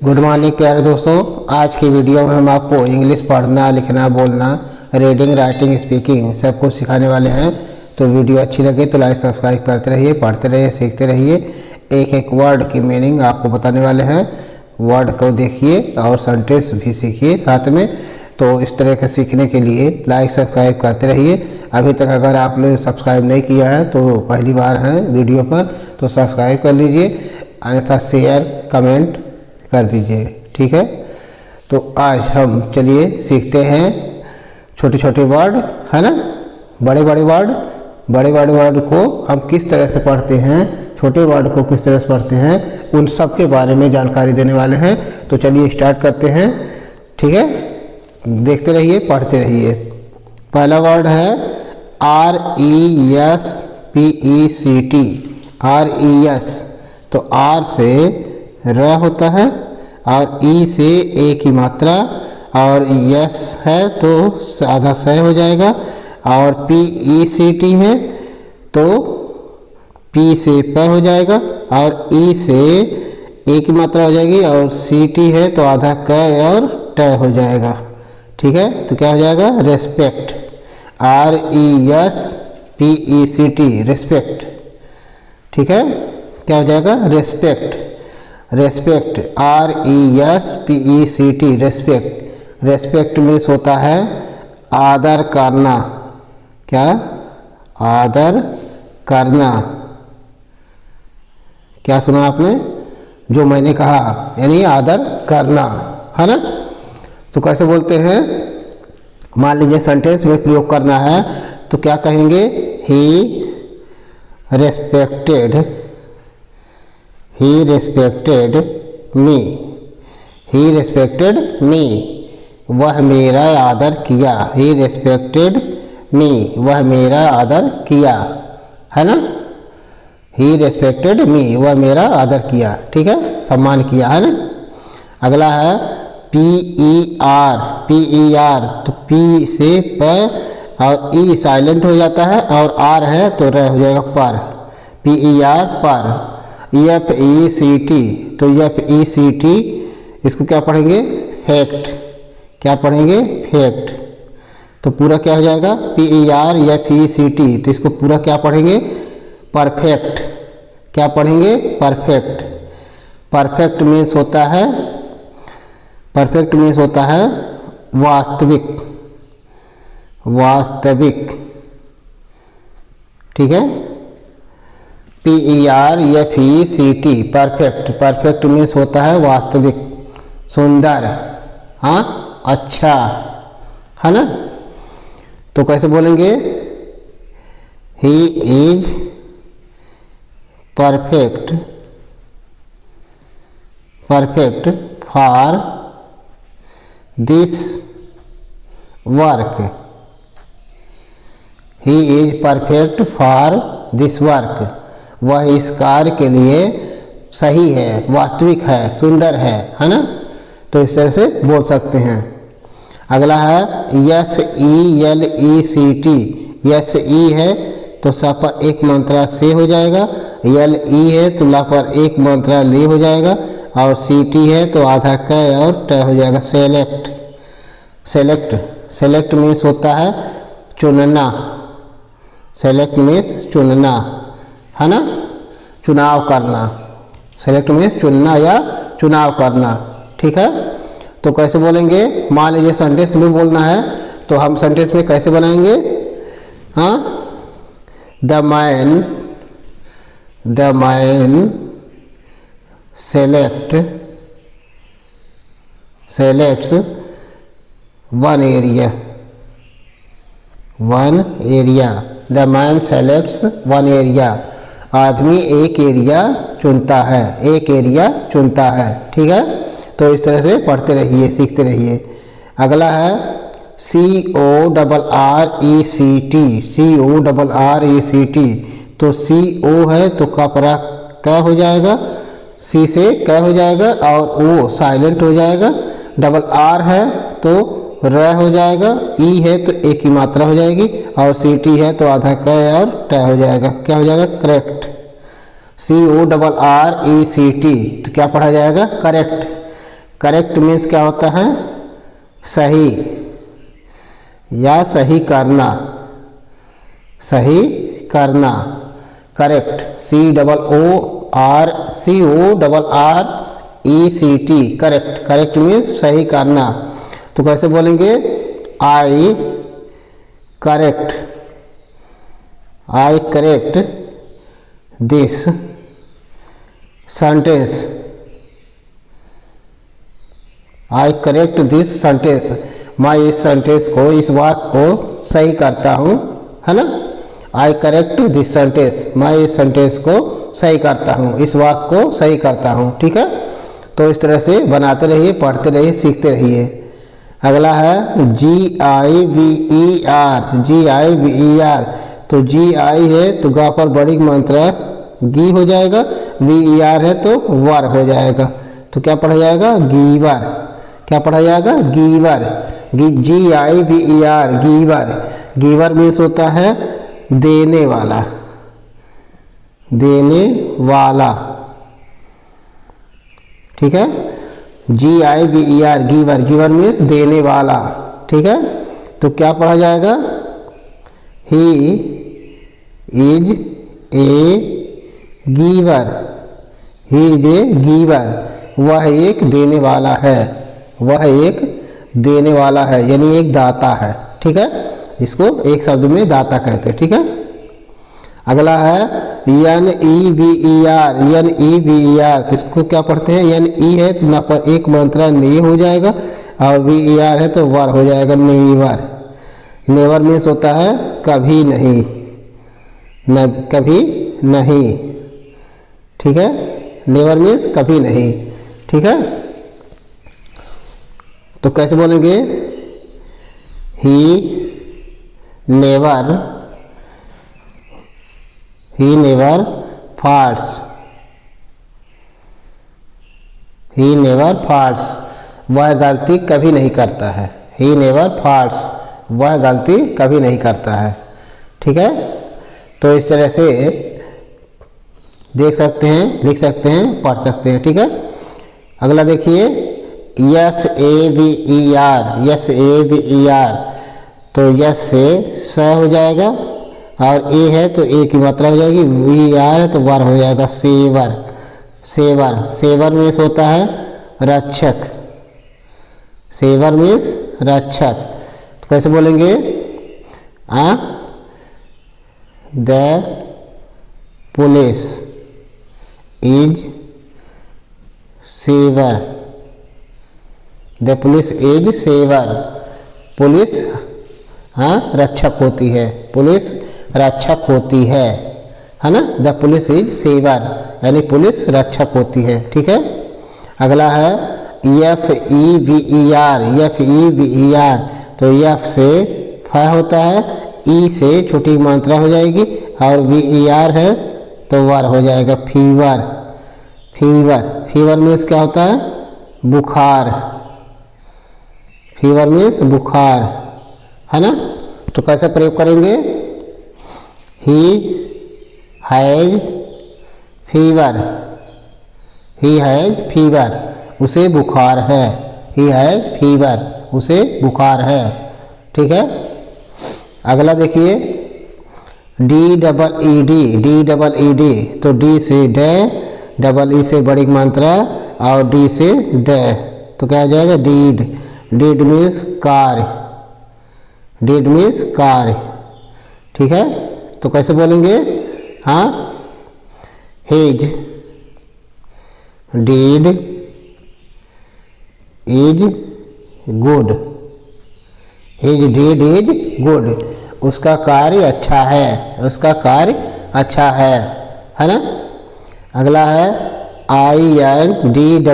Good morning प्यारे दोस्तों। आज की वीडियो में हम आपको इंग्लिश पढ़ना, लिखना, बोलना, रीडिंग, राइटिंग, स्पीकिंग सब कुछ सिखाने वाले हैं। तो वीडियो अच्छी लगे तो लाइक सब्सक्राइब करते रहिए, पढ़ते रहिए, सीखते रहिए। एक एक वर्ड की मीनिंग आपको बताने वाले हैं। वर्ड को देखिए और सेंटेंस भी सीखिए साथ में। तो इस तरह के सीखने के लिए लाइक सब्सक्राइब करते रहिए। अभी तक अगर आपने सब्सक्राइब नहीं किया है तो पहली बार है वीडियो पर तो सब्सक्राइब कर लीजिए, अन्यथा शेयर कमेंट कर दीजिए, ठीक है। तो आज हम चलिए सीखते हैं छोटे छोटे वर्ड, है ना। बड़े बड़े वर्ड को हम किस तरह से पढ़ते हैं, छोटे वर्ड को किस तरह से पढ़ते हैं, उन सब के बारे में जानकारी देने वाले हैं। तो चलिए स्टार्ट करते हैं, ठीक है। देखते रहिए, पढ़ते रहिए। पहला वर्ड है RESPECT। RES तो R से र होता है और ई से ए की मात्रा, और यस है तो आधा स हो जाएगा, और PECT है तो पी से प हो जाएगा, और ई से ए की मात्रा हो जाएगी, और CT है तो आधा क और ट हो जाएगा, ठीक है। तो क्या हो जाएगा, रेस्पेक्ट। RESPECT रेस्पेक्ट, ठीक है। क्या हो जाएगा, respect. Respect RESPECT respect. Respect means होता है आदर करना। क्या, आदर करना। क्या सुना आपने, जो मैंने कहा, यानी आदर करना, है ना। तो कैसे बोलते हैं, मान लीजिए सेंटेंस में प्रयोग करना है तो क्या कहेंगे, ही रेस्पेक्टेड मी। ही रेस्पेक्टेड मी, वह मेरा आदर किया। ही रेस्पेक्टेड मी, वह मेरा आदर किया, है ना। ही रेस्पेक्टेड मी, वह मेरा आदर किया, ठीक है, सम्मान किया, है ना। अगला है PER तो P से प और E साइलेंट हो जाता है, और R है तो र हो जाएगा पर। PER पर। FECT तो FECT इसको क्या पढ़ेंगे, फैक्ट। क्या पढ़ेंगे, फैक्ट। तो पूरा क्या हो जाएगा, PER FECT तो इसको पूरा क्या पढ़ेंगे, परफेक्ट। क्या पढ़ेंगे, परफेक्ट। परफेक्ट मीन्स होता है, परफेक्ट मीन्स होता है वास्तविक। वास्तविक, ठीक है। PERFECT perfect. परफेक्ट मीन्स होता है वास्तविक, सुंदर, हाँ, अच्छा, है ना। तो कैसे बोलेंगे, he is perfect for this work. He is perfect for this work, वह इस कार्य के लिए सही है, वास्तविक है, सुंदर है ना। तो इस तरह से बोल सकते हैं। अगला है SELECT। SE है तो स पर एक मात्रा से हो जाएगा, LE है तो ला पर एक मात्रा ले हो जाएगा, और CT है तो आधा क और ट हो जाएगा, सेलेक्ट। सेलेक्ट, सेलेक्ट मीन्स होता है चुनना। सेलेक्ट मीन्स चुनना, है ना, चुनाव करना। सेलेक्ट मीन्स चुनना या चुनाव करना, ठीक है। तो कैसे बोलेंगे, मान लीजिए सेंटेंस में बोलना है तो हम सेंटेंस में कैसे बनाएंगे, हाँ, the man selects one area. The man selects one area, आदमी एक एरिया चुनता है, एक एरिया चुनता है, ठीक है। तो इस तरह से पढ़ते रहिए, सीखते रहिए। अगला है CORRECT। तो CO है तो कपड़ा क हो जाएगा, C से क हो जाएगा, और O साइलेंट हो जाएगा। R है तो र हो जाएगा, E है तो एक की मात्रा हो जाएगी, और CT है तो आधा क और ट हो जाएगा। क्या हो जाएगा, करेक्ट। CORRECT तो क्या पढ़ा जाएगा, करेक्ट। करेक्ट मीन्स क्या होता है? सही या सही करना, सही करना। Correct, COORECT, correct. Correct means सही करना। तो कैसे बोलेंगे? आई correct this sentence, I correct this sentence, मैं इस सेंटेंस को, इस वाक्य को सही करता हूँ, है ना। आई करेक्ट दिस सेंटेंस, मैं इस सेंटेंस को सही करता हूँ, इस वाक्य को सही करता हूँ। ठीक है, तो इस तरह से बनाते रहिए, पढ़ते रहिए, सीखते रहिए। अगला है GIVER, तो GI है तो गा पर बड़ी मात्रा गी हो जाएगा, VER है तो वर हो जाएगा। तो क्या पढ़ा जाएगा? गीवर। क्या पढ़ा जाएगा? गीवर। GIVER, गीवर। गीवर मीन्स होता है देने वाला, देने वाला। ठीक है, GIVER, गीवर। गीवर मीन्स देने वाला। ठीक है, तो क्या पढ़ा जाएगा? He is a गीवर, he is a गीवर, वह एक देने वाला है, वह एक देने वाला है, यानी एक दाता है। ठीक है, इसको एक शब्द में दाता कहते हैं। ठीक है, अगला है NEVER, तो इसको क्या पढ़ते हैं? NE है तो ना पर एक मात्रा नहीं हो जाएगा, और VER है तो वर हो जाएगा, नेवर। नेवर मीन्स होता है कभी नहीं, न कभी नहीं। ठीक है, नेवर मीन्स कभी नहीं। ठीक है, तो कैसे बोलेंगे? He never false, he never false, वह गलती कभी नहीं करता है। ही नेवर फाल्स, वह गलती कभी नहीं करता है। ठीक है, तो इस तरह से देख सकते हैं, लिख सकते हैं, पढ़ सकते हैं। ठीक है, अगला देखिए SAVER, तो यस से स हो जाएगा, और ए है तो ए की मात्रा हो जाएगी, VER है तो वर हो जाएगा, सेवर। सेवर मीन्स होता है रक्षक, सेवर मीन्स रक्षक। तो कैसे बोलेंगे? The police is saver, the police is saver, police रक्षक होती है, पुलिस रक्षक होती है ना। द पुलिस इज सेवर, यानी पुलिस रक्षक होती है। ठीक है, अगला है FEVER, तो F से फ होता है, E से छोटी मात्रा हो जाएगी, और VER है तो वर हो जाएगा, फीवर। फीवर मीन्स क्या होता है? बुखार। फीवर मीन्स बुखार, है ना। तो कैसे प्रयोग करेंगे? ही हैज फीवर, उसे बुखार है। ही हैज फीवर, उसे बुखार है। ठीक है, अगला देखिए DEED, तो D से ड, डबल ई से बड़ी मात्रा, और D से ड, तो क्या हो जाएगा? डीड। डीड मीन्स कार्य, डीड मीन्स कार्य। ठीक है, तो कैसे बोलेंगे? His deed is good, his deed is good, उसका कार्य अच्छा है, उसका कार्य अच्छा है ना। अगला है INDEED,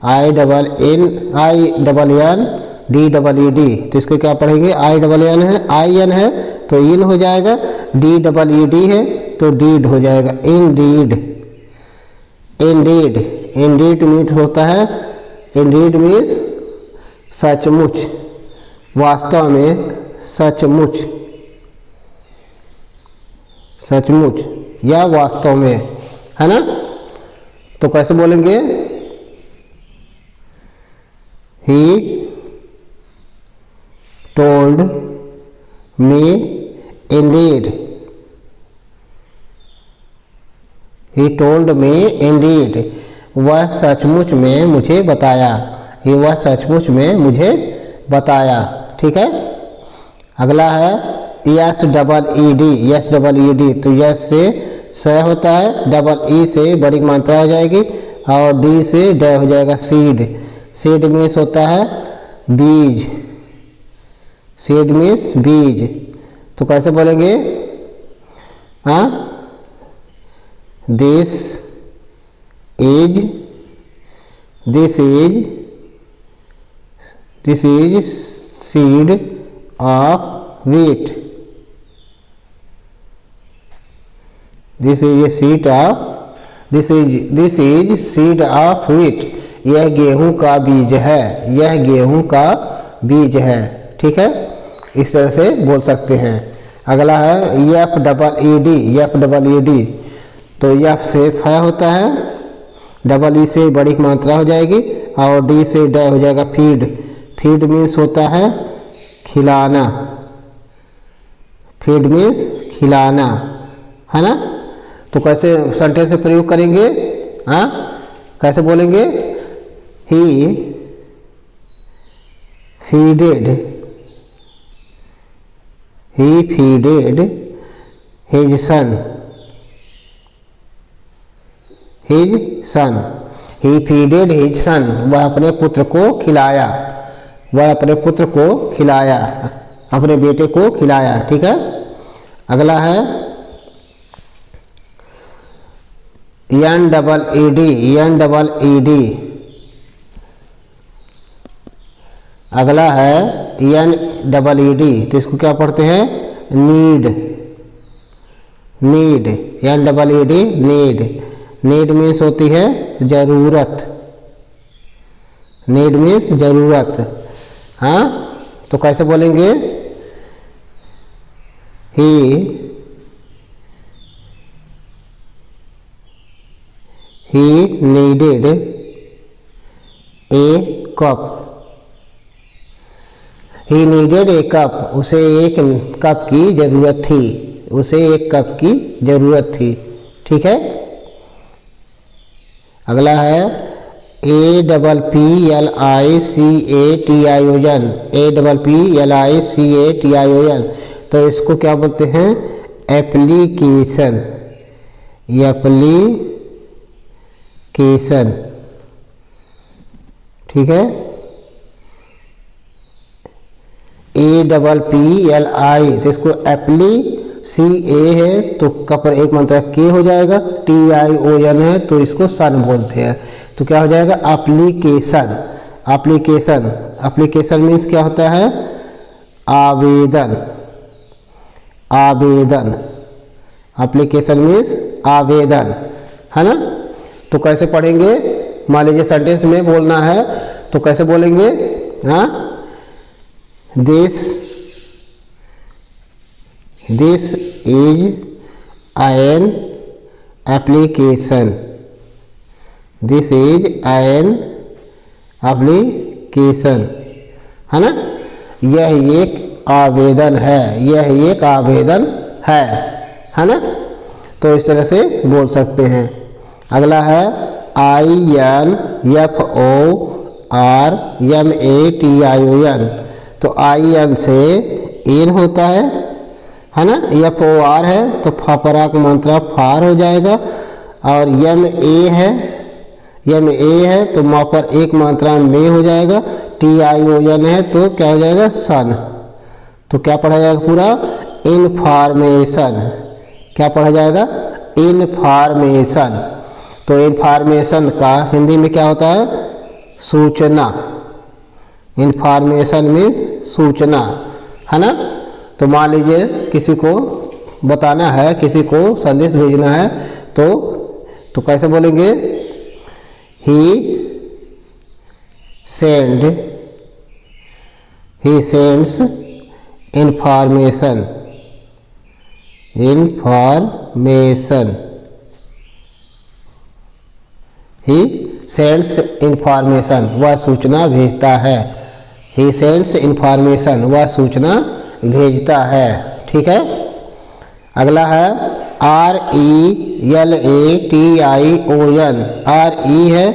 INNED, तो इसको क्या पढ़ेंगे? IN है तो इन हो जाएगा, DEED है तो डीड हो जाएगा, इंडीड मीट होता है, इंडीड मीन्स सचमुच, वास्तव में, सचमुच या वास्तव में, है ना। तो कैसे बोलेंगे? He told me Indeed, he told me Indeed, वह सचमुच में मुझे बताया, ये वह सचमुच में मुझे बताया। ठीक है। अगला है yes double E D, yes double E D, तो यस से स होता है, डबल ई से बड़ी मात्रा हो जाएगी और डी से ड हो जाएगा सीड। सीड मीन्स होता है बीज, सीड मीन्स बीज। तो कैसे बोलेंगे? हाँ, this is seed of wheat, this is seed of wheat, यह गेहूं का बीज है, यह गेहूं का बीज है। ठीक है, इस तरह से बोल सकते हैं। अगला है F double E D, F double E D, तो एफ से फ होता है, डबल ई से बड़ी मात्रा हो जाएगी और डी से ड हो जाएगा फीड। फीड मीन्स होता है खिलाना, फीड मीन्स खिलाना, है ना। तो कैसे सेंटेंस में प्रयोग करेंगे? हाँ, कैसे बोलेंगे? ही फीडेड हिज सन, ही फीडेड हिज सन, वह अपने पुत्र को खिलाया, वह अपने पुत्र को खिलाया, अपने बेटे को खिलाया। ठीक है। अगला है N double E D, N double E D, अगला है एन डबल ई डी, तो इसको क्या पढ़ते हैं? Need, need, N double E D need. Need means होती है जरूरत, नीड मीन्स जरूरत। हाँ, तो कैसे बोलेंगे? He needed A cup, he needed A cup, उसे एक कप की जरूरत थी, उसे एक कप की जरूरत थी। ठीक है। अगला है A double P L I C A T I O N, A double P L I C A T I O N, तो इसको क्या बोलते हैं? Application, application. ठीक है। A double P L I, तो इसको एप्ली, सी ए है तो का पर एक मात्रा के हो जाएगा, टी आई ओ एन है तो इसको सन बोलते हैं, तो क्या हो जाएगा? Application, application. एप्लीकेशन मीन्स क्या होता है? आवेदन, आवेदन, एप्लीकेशन मीन्स आवेदन, है ना। तो कैसे पढ़ेंगे? मान लीजिए सेंटेंस में बोलना है तो कैसे बोलेंगे? हाँ, this is an application, this is an application, है ना। यह एक आवेदन है, यह एक आवेदन है ना। तो इस तरह से बोल सकते हैं। अगला है I N F O R M A T I O N, तो आई एन से एन होता है ना, एफ ओ आर है तो फापरा की मात्रा फार हो जाएगा, और एम ए है तो वहाँ पर एक मात्रा में हो जाएगा, टी आई ओ एन है तो क्या हो जाएगा? सन। तो क्या पढ़ा जाएगा? पूरा इनफॉर्मेशन, क्या पढ़ा जाएगा? इनफॉर्मेशन। तो इनफॉर्मेशन का हिंदी में क्या होता है? सूचना। इन्फॉर्मेशन मीन्स सूचना, है ना। तो मान लीजिए किसी को बताना है, किसी को संदेश भेजना है तो कैसे बोलेंगे? He sends information, he sends information, वह सूचना भेजता है। ही सेंड्स इंफॉर्मेशन, वह सूचना भेजता है। ठीक है। अगला है RELATION। RE है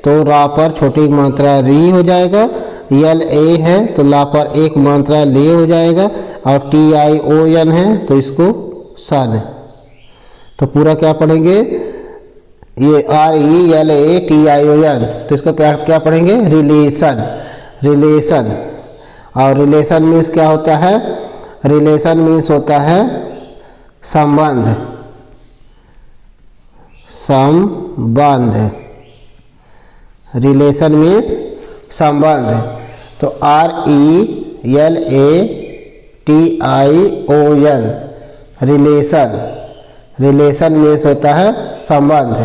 तो रा पर छोटी मात्रा री हो जाएगा, LA है तो ला पर एक मात्रा ले हो जाएगा, और TION है तो इसको सन। तो पूरा क्या पढ़ेंगे, ये RELATION, तो इसको क्या पढ़ेंगे, रिलेशन। रिलेशन, और रिलेशन मीन्स क्या होता है, रिलेशन मीन्स होता है संबंध। संबंध, रिलेशन मीन्स संबंध। तो RELATION, रिलेशन। रिलेशन मीन्स होता है संबंध,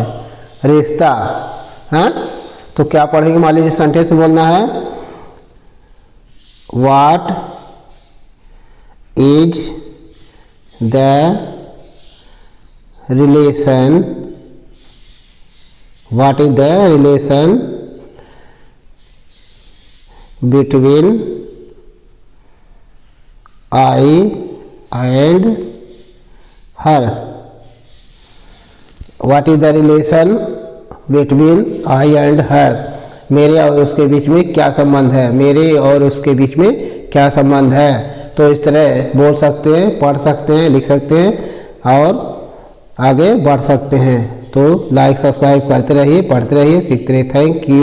रिश्ता। हाँ, तो क्या पढ़ेंगे, मान लीजिए सेंटेंस में बोलना है, what is the relation, what is the relation between I and her. What is the relation between I and her, मेरे और उसके बीच में क्या संबंध है, मेरे और उसके बीच में क्या संबंध है। तो इस तरह बोल सकते हैं, पढ़ सकते हैं, लिख सकते हैं और आगे बढ़ सकते हैं। तो लाइक सब्सक्राइब करते रहिए, पढ़ते रहिए, सीखते रहिए। Thank you.